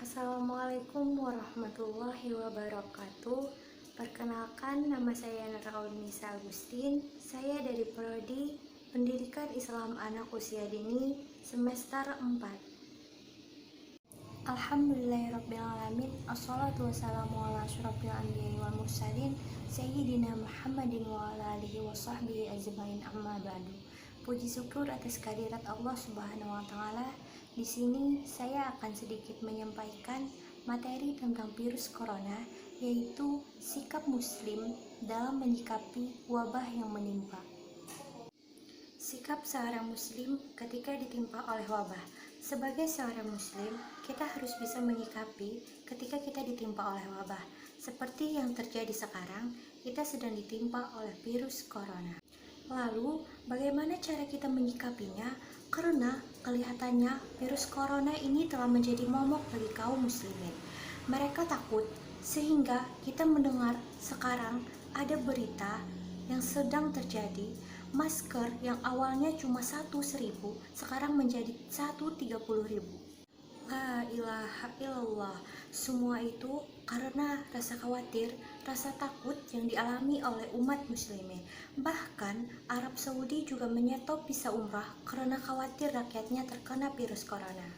Assalamualaikum warahmatullahi wabarakatuh. Perkenalkan, nama saya Nuraulinisa Agustin. Saya dari Prodi Pendidikan Islam Anak Usia Dini semester 4. Alhamdulillahirrabbilalamin. Assalatu wassalamu ala asyrafil anbiya'i wal mursalin Sayyidina Muhammadin wa ala alihi wa sahbihi ajmain, amma ba'du. Puji syukur atas kehadirat Allah Subhanahu wa taala. Di sini saya akan sedikit menyampaikan materi tentang virus corona, yaitu sikap muslim dalam menyikapi wabah yang menimpa. Sikap seorang muslim ketika ditimpa oleh wabah. Sebagai seorang muslim, kita harus bisa menyikapi ketika kita ditimpa oleh wabah. Seperti yang terjadi sekarang, kita sedang ditimpa oleh virus corona. Lalu, bagaimana cara kita menyikapinya? Karena kelihatannya virus corona ini telah menjadi momok bagi kaum muslimin. Mereka takut, sehingga kita mendengar sekarang ada berita yang sedang terjadi. Masker yang awalnya cuma 1.000 sekarang menjadi 130.000. La ilaha illallah. Semua itu karena rasa khawatir, rasa takut yang dialami oleh umat muslimin. Bahkan Arab Saudi juga menyetop visa umrah karena khawatir rakyatnya terkena virus corona.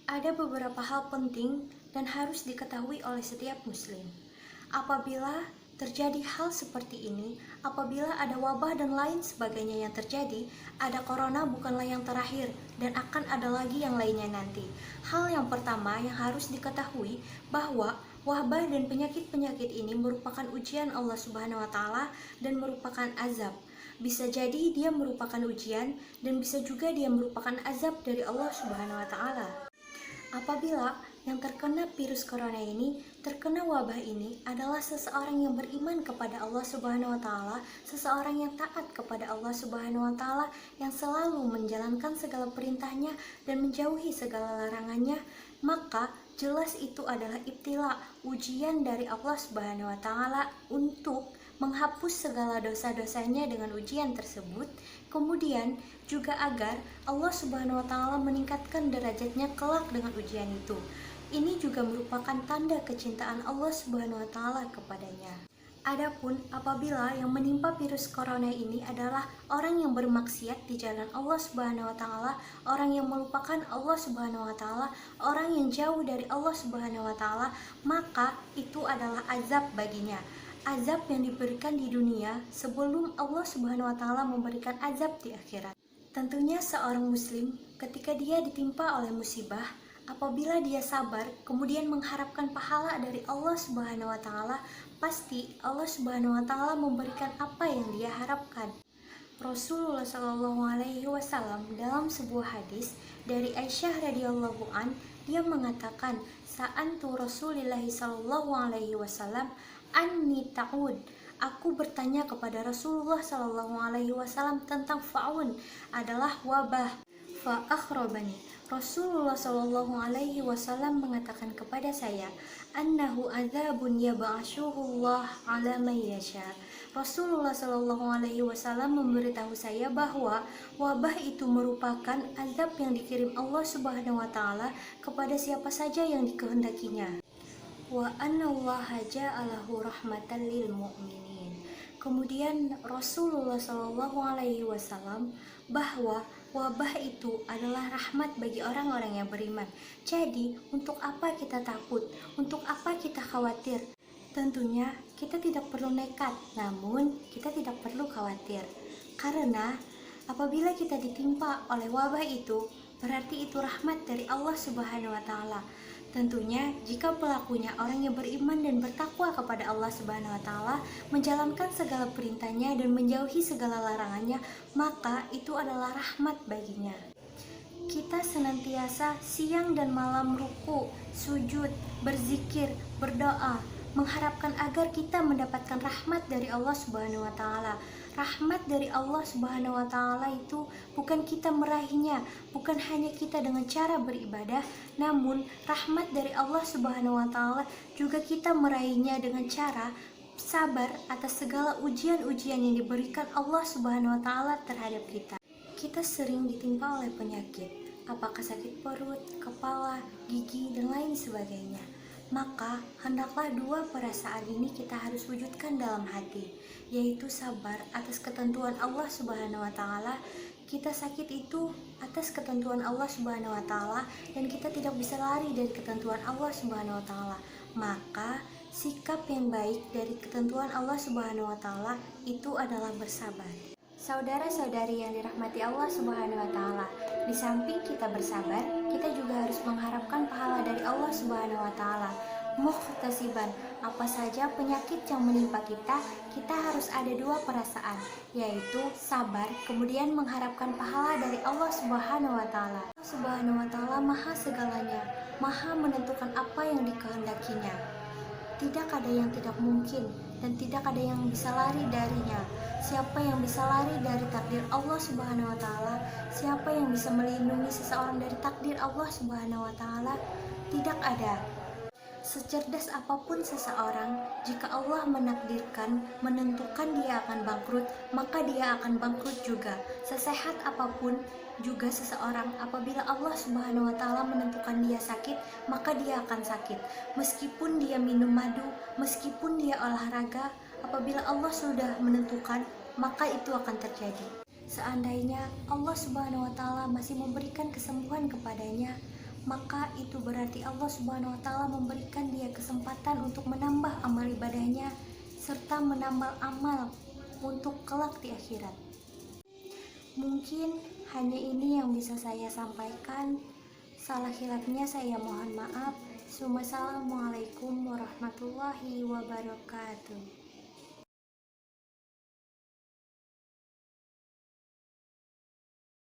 Ada beberapa hal penting dan harus diketahui oleh setiap muslim. Apabila terjadi hal seperti ini, apabila ada wabah dan lain sebagainya yang terjadi, ada corona bukanlah yang terakhir dan akan ada lagi yang lainnya nanti. Hal yang pertama yang harus diketahui bahwa wabah dan penyakit-penyakit ini merupakan ujian Allah Subhanahu wa taala dan merupakan azab. Bisa jadi dia merupakan ujian dan bisa juga dia merupakan azab dari Allah Subhanahu wa taala. Apabila yang terkena virus corona ini, terkena wabah ini adalah seseorang yang beriman kepada Allah Subhanahu wa taala, seseorang yang taat kepada Allah Subhanahu wa taala, yang selalu menjalankan segala perintahnya dan menjauhi segala larangannya, maka jelas itu adalah ibtila, ujian dari Allah Subhanahu wa taala untuk menghapus segala dosa-dosanya dengan ujian tersebut. Kemudian juga agar Allah Subhanahu wa taala meningkatkan derajatnya kelak dengan ujian itu. Ini juga merupakan tanda kecintaan Allah Subhanahu wa taala kepadanya. Adapun apabila yang menimpa virus corona ini adalah orang yang bermaksiat di jalan Allah Subhanahu wa taala, orang yang melupakan Allah Subhanahu wa taala, orang yang jauh dari Allah Subhanahu wa taala, maka itu adalah azab baginya. Azab yang diberikan di dunia sebelum Allah Subhanahu wa taala memberikan azab di akhirat. Tentunya seorang muslim ketika dia ditimpa oleh musibah, apabila dia sabar kemudian mengharapkan pahala dari Allah Subhanahu wa taala, pasti Allah Subhanahu wa taala memberikan apa yang dia harapkan. Rasulullah Shallallahu alaihi wasallam dalam sebuah hadis dari Aisyah radhiyallahu an, dia mengatakan, "Sa'antu Rasulillah Shallallahu alaihi wasallam anni ta'ud." Aku bertanya kepada Rasulullah Shallallahu alaihi wasallam tentang faun, adalah wabah. Fa akhrabani. Rasulullah Shallallahu alaihi wasallam mengatakan kepada saya, annahu adzabun yab'atsuhullah ala may yasha. Rasulullah Shallallahu alaihi wasallam memberitahu saya bahwa wabah itu merupakan azab yang dikirim Allah Subhanahu wa taala kepada siapa saja yang dikehendakinya. Wa annallaha ja'alahu rahmatan lil mu'minin. Kemudian Rasulullah Shallallahu alaihi wasallam bahwa wabah itu adalah rahmat bagi orang-orang yang beriman. Jadi, untuk apa kita takut? Untuk apa kita khawatir? Tentunya kita tidak perlu nekat, namun kita tidak perlu khawatir. Karena apabila kita ditimpa oleh wabah itu, berarti itu rahmat dari Allah Subhanahu wa taala. Tentunya jika pelakunya orang yang beriman dan bertakwa kepada Allah Subhanahu wa taala, menjalankan segala perintahnya dan menjauhi segala larangannya, maka itu adalah rahmat baginya. Kita senantiasa siang dan malam ruku, sujud, berzikir, berdoa, mengharapkan agar kita mendapatkan rahmat dari Allah Subhanahu wa taala. Rahmat dari Allah Subhanahu wa taala itu bukan kita meraihnya, bukan hanya kita dengan cara beribadah, namun rahmat dari Allah Subhanahu wa taala juga kita meraihnya dengan cara sabar atas segala ujian-ujian yang diberikan Allah Subhanahu wa taala terhadap kita. Kita sering ditimpa oleh penyakit. apakah sakit perut, kepala, gigi, dan lain sebagainya. Maka hendaklah dua perasaan ini kita harus wujudkan dalam hati, yaitu sabar atas ketentuan Allah Subhanahu wa taala. Kita sakit itu atas ketentuan Allah Subhanahu wa taala dan kita tidak bisa lari dari ketentuan Allah Subhanahu wa taala. Maka sikap yang baik dari ketentuan Allah Subhanahu wa taala itu adalah bersabar. Saudara-saudari yang dirahmati Allah Subhanahu wa taala, di samping kita bersabar, kita juga harus mengharapkan pahala dari Allah Subhanahu wa taala. Muhtasiban, apa saja penyakit yang menimpa kita harus ada dua perasaan, yaitu sabar, kemudian mengharapkan pahala dari Allah Subhanahu wa taala. Allah Subhanahu wa taala Maha segalanya, Maha menentukan apa yang dikehendakinya. Tidak ada yang tidak mungkin dan tidak ada yang bisa lari darinya. Siapa yang bisa lari dari takdir Allah Subhanahu wa taala? Siapa yang bisa melindungi seseorang dari takdir Allah Subhanahu wa taala? Tidak ada. Secerdas apapun seseorang, jika Allah menakdirkan, menentukan dia akan bangkrut, maka dia akan bangkrut juga. Sesehat apapun juga seseorang, apabila Allah Subhanahu wa taala menentukan dia sakit, maka dia akan sakit. Meskipun dia minum madu, meskipun dia olahraga, apabila Allah sudah menentukan, maka itu akan terjadi. Seandainya Allah Subhanahu wa taala masih memberikan kesembuhan kepadanya, maka itu berarti Allah Subhanahu wa taala memberikan dia kesempatan untuk menambah amal ibadahnya serta menambah amal untuk kelak di akhirat. Mungkin hanya ini yang bisa saya sampaikan. Salah hilafnya saya mohon maaf. Wassalamualaikum warahmatullahi wabarakatuh.